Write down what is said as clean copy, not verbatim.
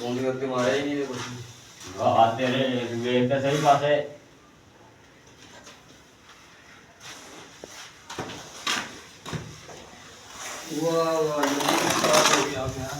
Phone करके मारा ही नहीं थे कुछ। वाह तेरे ਵੇਖ ਤਾਂ ਸਹੀ ਪਾਸੇ वाह वाह ये खराब हो गया।